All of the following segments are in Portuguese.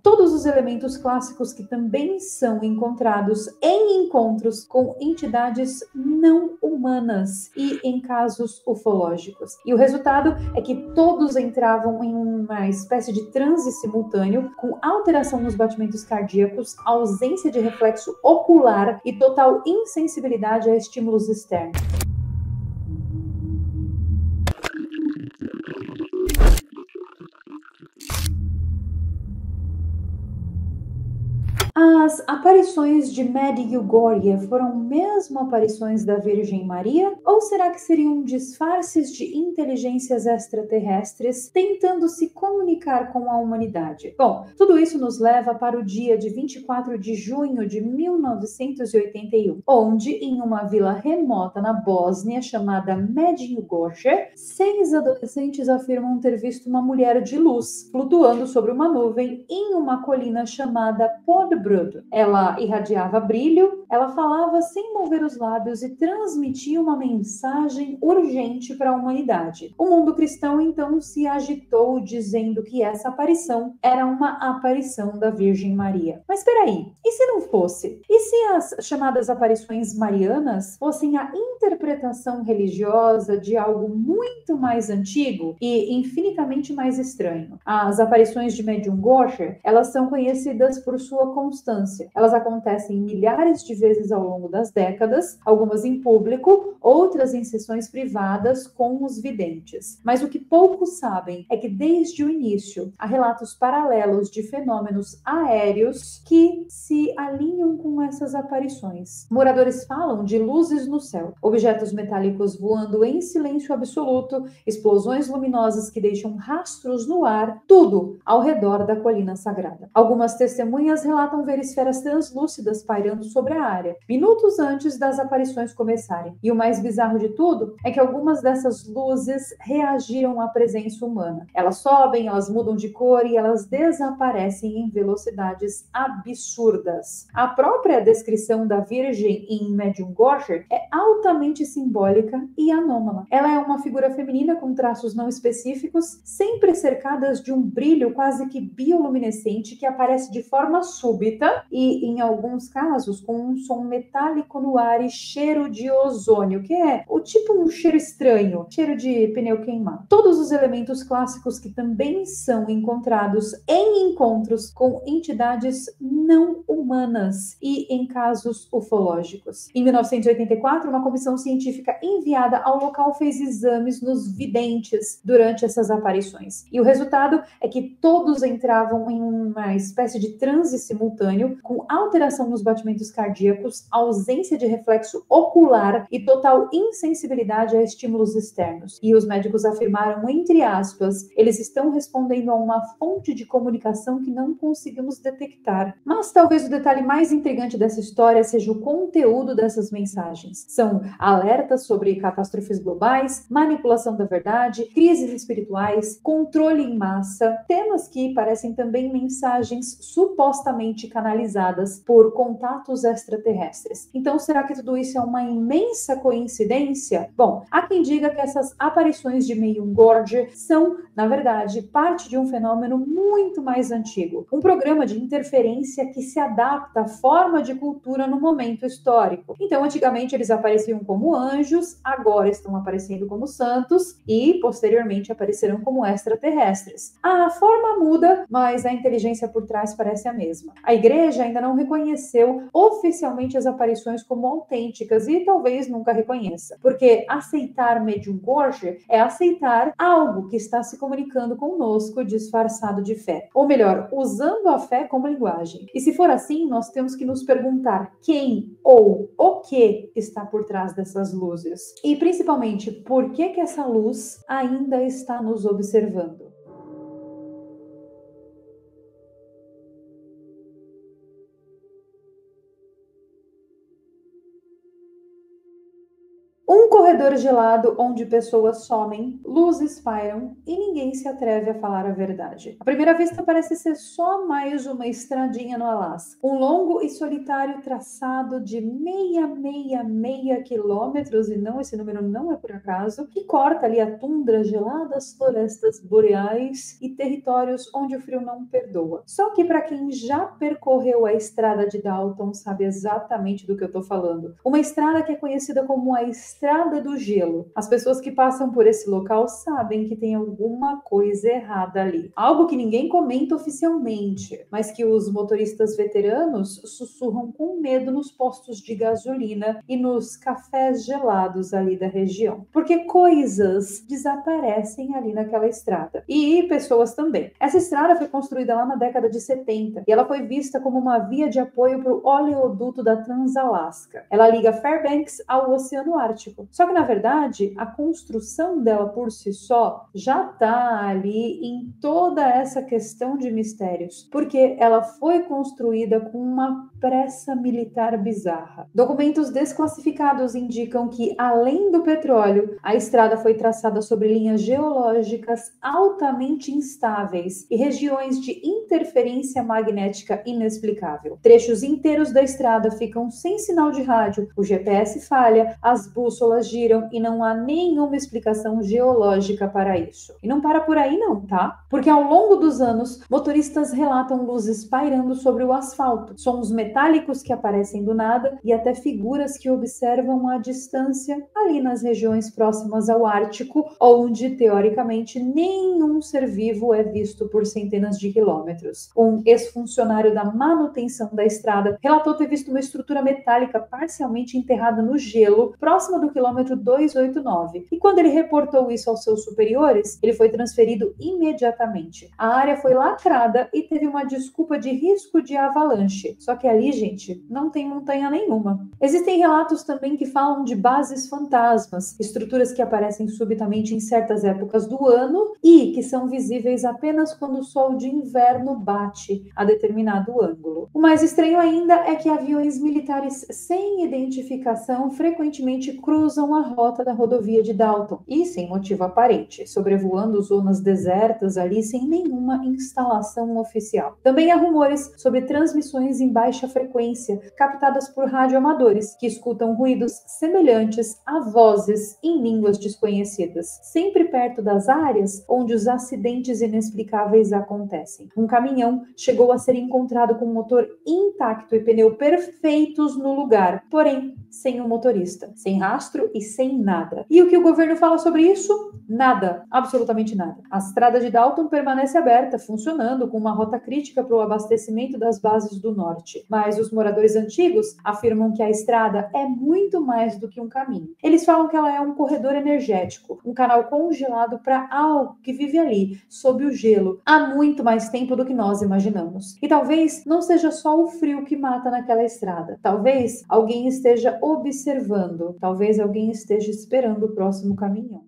Todos os elementos clássicos que também são encontrados em encontros com entidades não humanas e em casos ufológicos. E o resultado é que todos entravam em uma espécie de transe simultâneo, com alteração nos batimentos cardíacos, ausência de reflexo ocular e total insensibilidade a estímulos externos. As aparições de Medjugorje foram mesmo aparições da Virgem Maria? Ou será que seriam disfarces de inteligências extraterrestres tentando se comunicar com a humanidade? Bom, tudo isso nos leva para o dia de 24 de junho de 1981, onde, em uma vila remota na Bósnia chamada Medjugorje, 6 adolescentes afirmam ter visto uma mulher de luz flutuando sobre uma nuvem em uma colina chamada Podbrud. Ela irradiava brilho, ela falava sem mover os lábios e transmitia uma mensagem urgente para a humanidade. O mundo cristão então se agitou dizendo que essa aparição era uma aparição da Virgem Maria. Mas espera aí, e se não fosse? E se as chamadas aparições marianas fossem a interpretação religiosa de algo muito mais antigo e infinitamente mais estranho? As aparições de Medjugorje, elas são conhecidas por sua constância. Elas acontecem milhares de vezes ao longo das décadas, algumas em público, outras em sessões privadas com os videntes. Mas o que poucos sabem é que desde o início há relatos paralelos de fenômenos aéreos que se alinham com essas aparições. Moradores falam de luzes no céu, objetos metálicos voando em silêncio absoluto, explosões luminosas que deixam rastros no ar, tudo ao redor da colina sagrada. Algumas testemunhas relatam ver esferas translúcidas pairando sobre a área, minutos antes das aparições começarem. E o mais bizarro de tudo é que algumas dessas luzes reagiram à presença humana. Elas sobem, elas mudam de cor e elas desaparecem em velocidades absurdas. A própria descrição da Virgem em Medjugorje é altamente simbólica e anômala. Ela é uma figura feminina com traços não específicos, sempre cercadas de um brilho quase que bioluminescente que aparece de forma súbita e, em alguns casos, com um som metálico no ar e cheiro de ozônio, que é o tipo um cheiro estranho, cheiro de pneu queimado. Todos os elementos clássicos que também são encontrados em encontros com entidades não humanas e em casos ufológicos. Em 1984, uma comissão científica enviada ao local fez exames nos videntes durante essas aparições. E o resultado é que todos entravam em uma espécie de transe simultâneo, com alteração nos batimentos cardíacos, ausência de reflexo ocular e total insensibilidade a estímulos externos. E os médicos afirmaram, entre aspas, eles estão respondendo a uma fonte de comunicação que não conseguimos detectar. Mas talvez o detalhe mais intrigante dessa história seja o conteúdo dessas mensagens. São alertas sobre catástrofes globais, manipulação da verdade, crises espirituais, controle em massa, temas que parecem também mensagens supostamente canalizadas por contatos extraterrestres. Então, será que tudo isso é uma imensa coincidência? Bom, há quem diga que essas aparições de Medjugorje são, na verdade, parte de um fenômeno muito mais antigo, um programa de interferência que se adapta à forma de cultura no momento histórico. Então, antigamente eles apareciam como anjos, agora estão aparecendo como santos e, posteriormente, aparecerão como extraterrestres. A forma muda, mas a inteligência por trás parece a mesma. A igreja ainda não reconheceu oficialmente as aparições como autênticas e talvez nunca reconheça, porque aceitar Medjugorje é aceitar algo que está se comunicando conosco disfarçado de fé. Ou melhor, usando a fé como linguagem. E se for assim, nós temos que nos perguntar quem ou o que está por trás dessas luzes. E principalmente, por que essa luz ainda está nos observando? Um corredor gelado onde pessoas somem, luzes pairam e ninguém se atreve a falar a verdade. À primeira vista parece ser só mais uma estradinha no Alasca. Um longo e solitário traçado de meia quilômetros, e não, esse número não é por acaso, que corta ali a tundra gelada, as florestas boreais e territórios onde o frio não perdoa. Só que para quem já percorreu a estrada de Dalton sabe exatamente do que eu estou falando. Uma estrada que é conhecida como a Estrada do Gelo. As pessoas que passam por esse local sabem que tem alguma coisa errada ali. Algo que ninguém comenta oficialmente, mas que os motoristas veteranos sussurram com medo nos postos de gasolina e nos cafés gelados ali da região. Porque coisas desaparecem ali naquela estrada. E pessoas também. Essa estrada foi construída lá na década de 70 e ela foi vista como uma via de apoio para o oleoduto da Transalasca. Ela liga Fairbanks ao Oceano Ártico. Só que, na verdade, a construção dela por si só já está ali em toda essa questão de mistérios, porque ela foi construída com uma pressa militar bizarra. Documentos desclassificados indicam que, além do petróleo, a estrada foi traçada sobre linhas geológicas altamente instáveis e regiões de interferência magnética inexplicável. Trechos inteiros da estrada ficam sem sinal de rádio, o GPS falha, as bússolas giram e não há nenhuma explicação geológica para isso. E não para por aí não, tá? Porque ao longo dos anos, motoristas relatam luzes pairando sobre o asfalto, sons metálicos que aparecem do nada e até figuras que observam à distância ali nas regiões próximas ao Ártico, onde teoricamente nenhum ser vivo é visto por centenas de quilômetros. Um ex-funcionário da manutenção da estrada relatou ter visto uma estrutura metálica parcialmente enterrada no gelo, próxima do quilômetro 289. E quando ele reportou isso aos seus superiores, ele foi transferido imediatamente. A área foi lacrada e teve uma desculpa de risco de avalanche. Só que ali, gente, não tem montanha nenhuma. Existem relatos também que falam de bases fantasmas, estruturas que aparecem subitamente em certas épocas do ano e que são visíveis apenas quando o sol de inverno bate a determinado ângulo. O mais estranho ainda é que aviões militares sem identificação frequentemente cruzam a rota da rodovia de Dalton e sem motivo aparente, sobrevoando zonas desertas ali sem nenhuma instalação oficial. Também há rumores sobre transmissões em baixa frequência captadas por radioamadores que escutam ruídos semelhantes a vozes em línguas desconhecidas, sempre perto das áreas onde os acidentes inexplicáveis acontecem. Um caminhão chegou a ser encontrado com motor intacto e pneu perfeitos no lugar, porém sem o motorista, sem rastro e sem nada. E o que o governo fala sobre isso? Nada, absolutamente nada. A estrada de Dalton permanece aberta, funcionando com uma rota crítica para o abastecimento das bases do norte. Mas os moradores antigos afirmam que a estrada é muito mais do que um caminho. Eles falam que ela é um corredor energético, um canal congelado para algo que vive ali, sob o gelo, há muito mais tempo do que nós imaginamos. E talvez não seja só o frio que mata naquela estrada. Talvez alguém esteja observando, talvez alguém esteja esperando o próximo caminhão.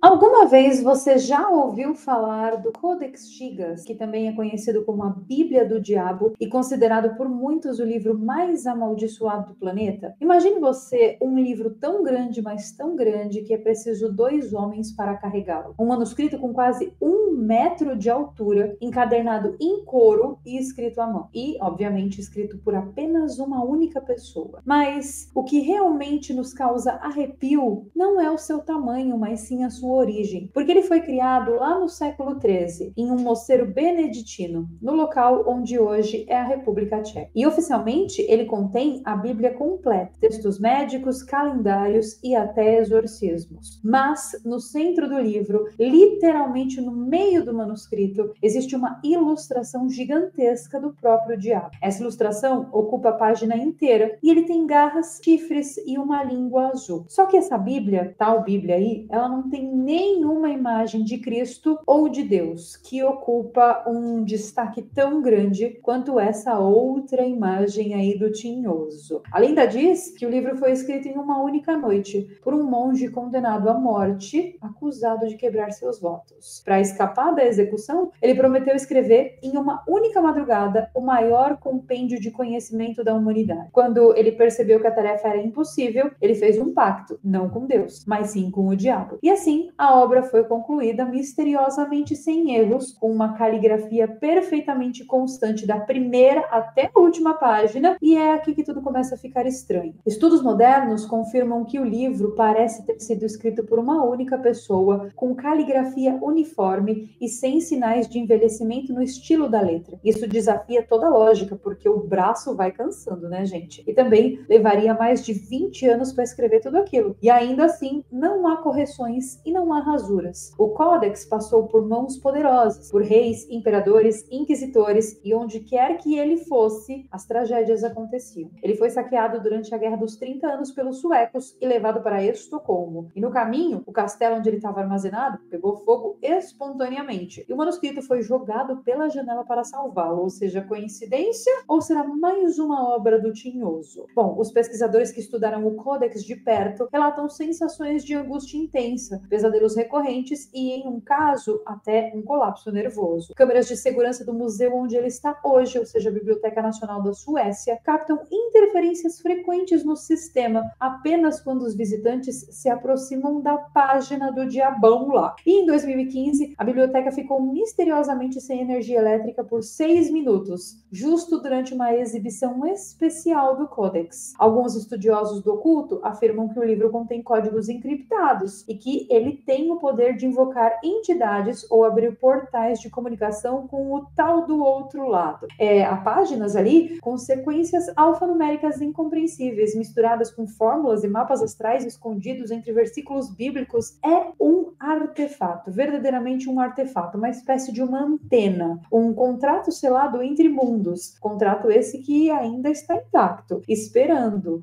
Alguma vez você já ouviu falar do Codex Gigas, que também é conhecido como a Bíblia do Diabo e considerado por muitos o livro mais amaldiçoado do planeta? Imagine você um livro tão grande, mas tão grande, que é preciso 2 homens para carregá-lo. Um manuscrito com quase 1 metro de altura, encadernado em couro e escrito à mão. E, obviamente, escrito por apenas uma única pessoa. Mas o que realmente nos causa arrepio não é o seu tamanho, mas sim a sua origem, porque ele foi criado lá no século XIII, em um mosteiro beneditino, no local onde hoje é a República Tcheca. E oficialmente ele contém a Bíblia completa, textos médicos, calendários e até exorcismos. Mas no centro do livro, literalmente no meio do manuscrito, existe uma ilustração gigantesca do próprio diabo. Essa ilustração ocupa a página inteira e ele tem garras, chifres e uma língua azul. Só que essa Bíblia, tal Bíblia aí, ela não tem nenhuma imagem de Cristo ou de Deus que ocupa um destaque tão grande quanto essa outra imagem aí do tinhoso. A lenda diz que o livro foi escrito em uma única noite por um monge condenado à morte, acusado de quebrar seus votos. Para escapar da execução, ele prometeu escrever em uma única madrugada o maior compêndio de conhecimento da humanidade. Quando ele percebeu que a tarefa era impossível, ele fez um pacto, não com Deus, mas sim com o diabo. E assim, a obra foi concluída misteriosamente sem erros, com uma caligrafia perfeitamente constante da primeira até a última página, e é aqui que tudo começa a ficar estranho. Estudos modernos confirmam que o livro parece ter sido escrito por uma única pessoa, com caligrafia uniforme e sem sinais de envelhecimento no estilo da letra. Isso desafia toda a lógica, porque o braço vai cansando, né, gente? E também levaria mais de 20 anos para escrever tudo aquilo. E ainda assim, não há correções e não há rasuras. O Códex passou por mãos poderosas, por reis, imperadores, inquisitores, e onde quer que ele fosse, as tragédias aconteciam. Ele foi saqueado durante a Guerra dos 30 Anos pelos suecos e levado para Estocolmo. E no caminho, o castelo onde ele estava armazenado pegou fogo espontaneamente. E o manuscrito foi jogado pela janela para salvá-lo. Ou seja, coincidência ou será mais uma obra do tinhoso? Bom, os pesquisadores que estudaram o Códex de perto relatam sensações de angústia intensa, pesadelos recorrentes e, em um caso, até um colapso nervoso. Câmeras de segurança do museu onde ele está hoje, ou seja, a Biblioteca Nacional da Suécia, captam interferências frequentes no sistema apenas quando os visitantes se aproximam da página do diabão lá. E em 2015, a biblioteca ficou misteriosamente sem energia elétrica por 6 minutos, justo durante uma exibição especial do Códex. Alguns estudiosos do oculto afirmam que o livro contém códigos encriptados e que ele tem o poder de invocar entidades ou abrir portais de comunicação com o tal do outro lado. Há páginas ali com sequências alfanuméricas incompreensíveis, misturadas com fórmulas e mapas astrais escondidos entre versículos bíblicos. É um artefato, verdadeiramente um artefato, uma espécie de uma antena, um contrato selado entre mundos, contrato esse que ainda está intacto, esperando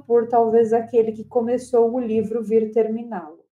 por talvez aquele que começou o livro vir terminá-lo.